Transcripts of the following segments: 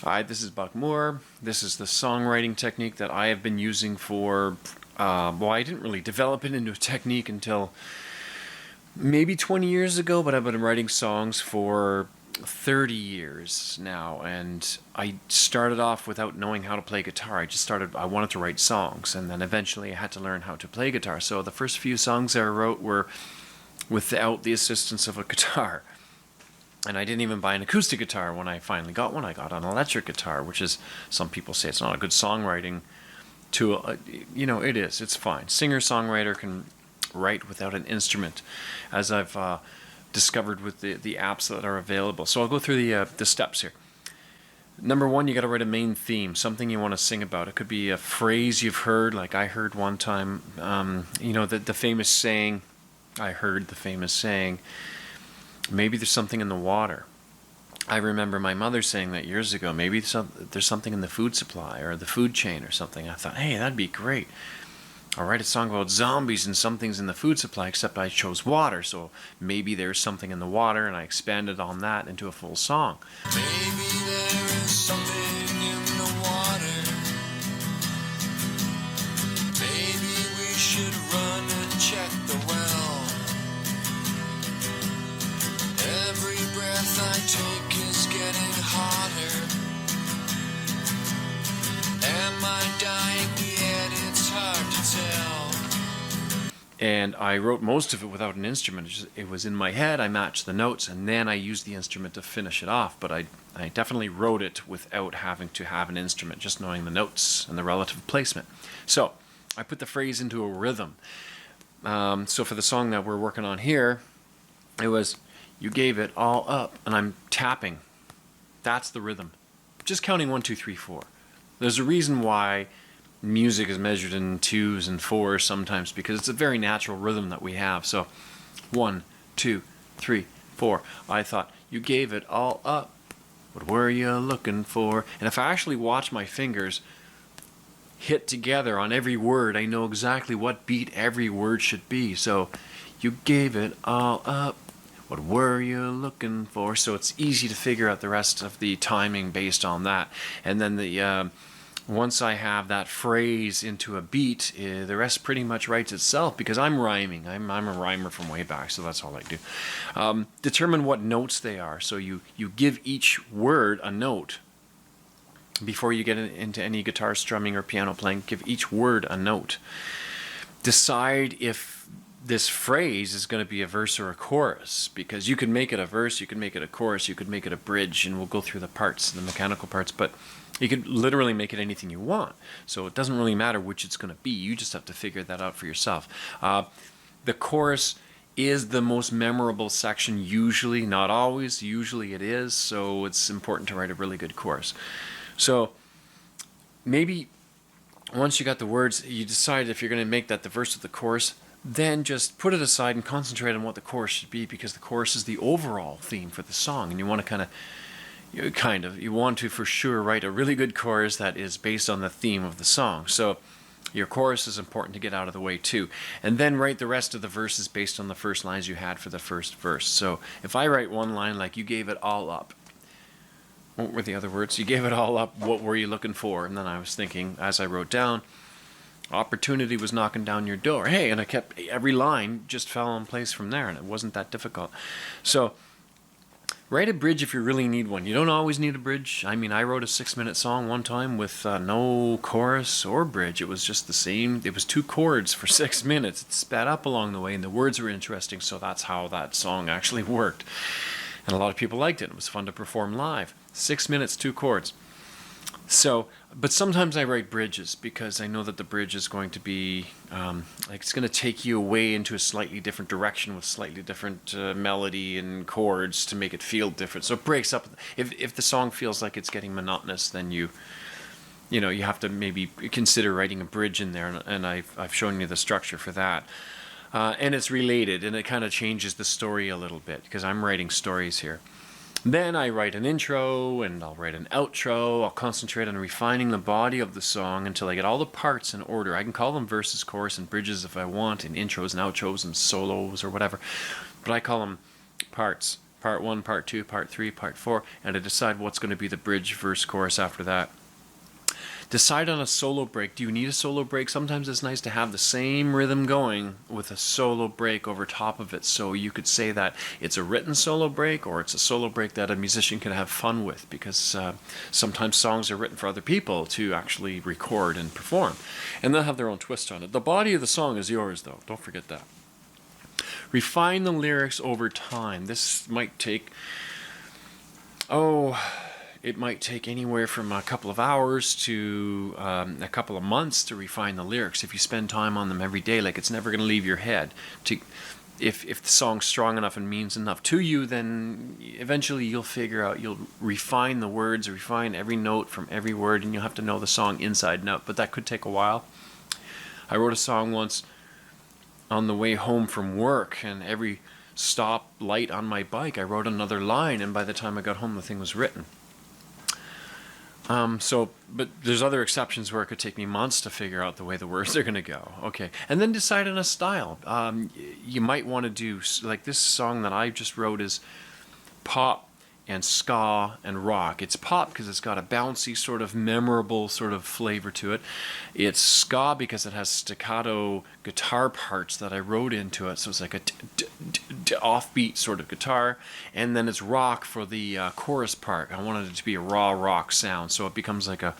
Hi, this is Buck Moore. This is the songwriting technique that I have been using for, well, I didn't really develop it into a technique until maybe 20 years ago, but I've been writing songs for 30 years now, and I started off without knowing how to play guitar. I wanted to write songs, and then eventually I had to learn how to play guitar. So the first few songs I wrote were without the assistance of a guitar. And I didn't even buy an acoustic guitar when I finally got one. I got an electric guitar, which is, some people say it's not a good songwriting tool. It is. It's fine. Singer-songwriter can write without an instrument, as I've discovered with the apps that are available. So I'll go through the steps here. Number one, you got to write a main theme, something you want to sing about. It could be a phrase you've heard, like I heard one time, the famous saying, I heard the famous saying, maybe there's something in the water. I remember my mother saying that years ago. Maybe there's something in the food supply or the food chain or something. I thought, hey, that'd be great. I'll write a song about zombies and something's in the food supply, except I chose water, so maybe there's something in the water, and I expanded on that into a full song. Maybe there is something in the water. Maybe we should run and check the well. Every breath I take is getting hotter. Am I dying yet? It's hard to tell. And I wrote most of it without an instrument. It was in my head, I matched the notes, and then I used the instrument to finish it off. But I definitely wrote it without having to have an instrument, just knowing the notes and the relative placement. So I put the phrase into a rhythm. So for the song that we're working on here, it was, you gave it all up, and I'm tapping. That's the rhythm. Just counting 1, 2, 3, 4. There's a reason why music is measured in 2s and 4s sometimes, because it's a very natural rhythm that we have. So 1, 2, 3, 4. I thought, you gave it all up. What were you looking for? And if I actually watch my fingers hit together on every word, I know exactly what beat every word should be. So you gave it all up. What were you looking for? So it's easy to figure out the rest of the timing based on that. And then once I have that phrase into a beat, the rest pretty much writes itself, because I'm rhyming. I'm a rhymer from way back, so that's all I do. Determine what notes they are. So you give each word a note. Before you get into any guitar strumming or piano playing, give each word a note. Decide if this phrase is going to be a verse or a chorus, because you could make it a verse, you could make it a chorus, you could make it a bridge, and we'll go through the parts, the mechanical parts, but you could literally make it anything you want. So it doesn't really matter which it's going to be. You just have to figure that out for yourself. The chorus is the most memorable section usually, not always. Usually it is, so it's important to write a really good chorus. So maybe once you got the words, you decide if you're going to make that the verse or the chorus, then just put it aside and concentrate on what the chorus should be, because the chorus is the overall theme for the song, and you want to you want to for sure write a really good chorus that is based on the theme of the song. So your chorus is important to get out of the way too, and then write the rest of the verses based on the first lines you had for the first verse. So if I write one line like, you gave it all up, what were the other words? You gave it all up, what were you looking for? And then I was thinking, as I wrote down, opportunity was knocking down your door. Hey, and I kept, every line just fell in place from there, and it wasn't that difficult. So write a bridge if you really need one. You don't always need a bridge. I mean, I wrote a 6-minute song one time with no chorus or bridge. It was just the same. It was 2 chords for 6 minutes. It sped up along the way, and the words were interesting, so that's how that song actually worked. And a lot of people liked it. It was fun to perform live. 6 minutes, 2 chords. So, but sometimes I write bridges, because I know that the bridge is going to be, it's going to take you away into a slightly different direction with slightly different melody and chords to make it feel different. So it breaks up. If the song feels like it's getting monotonous, then you have to maybe consider writing a bridge in there, and I've shown you the structure for that. And it's related, and it kind of changes the story a little bit, because I'm writing stories here. Then I write an intro, and I'll write an outro. I'll concentrate on refining the body of the song until I get all the parts in order. I can call them verses, chorus, and bridges if I want, and intros and outros and solos or whatever. But I call them parts. part 1, part 2, part 3, part 4, and to decide what's going to be the bridge, verse, chorus after that. Decide on a solo break. Do you need a solo break? Sometimes it's nice to have the same rhythm going with a solo break over top of it. So you could say that it's a written solo break, or it's a solo break that a musician can have fun with, because sometimes songs are written for other people to actually record and perform. And they'll have their own twist on it. The body of the song is yours, though. Don't forget that. Refine the lyrics over time. This might take, it might take anywhere from a couple of hours to a couple of months to refine the lyrics. If you spend time on them every day, like, it's never going to leave your head. If the song's strong enough and means enough to you, then eventually you'll figure out, you'll refine the words, refine every note from every word, and you'll have to know the song inside and out. But that could take a while. I wrote a song once on the way home from work, and every stop light on my bike I wrote another line, and by the time I got home the thing was written. But there's other exceptions where it could take me months to figure out the way the words are going to go. Okay, and then decide on a style. You might want to do, like, this song that I just wrote is pop and ska and rock. It's pop because it's got a bouncy, sort of memorable sort of flavor to it. It's ska because it has staccato guitar parts that I wrote into it, so it's like a offbeat sort of guitar. And then it's rock for the chorus part. I wanted it to be a raw rock sound, so it becomes like a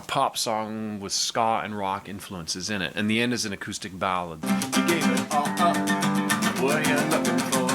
pop song with ska and rock influences in it. And the end is an acoustic ballad. You gave it all up. What are you looking for?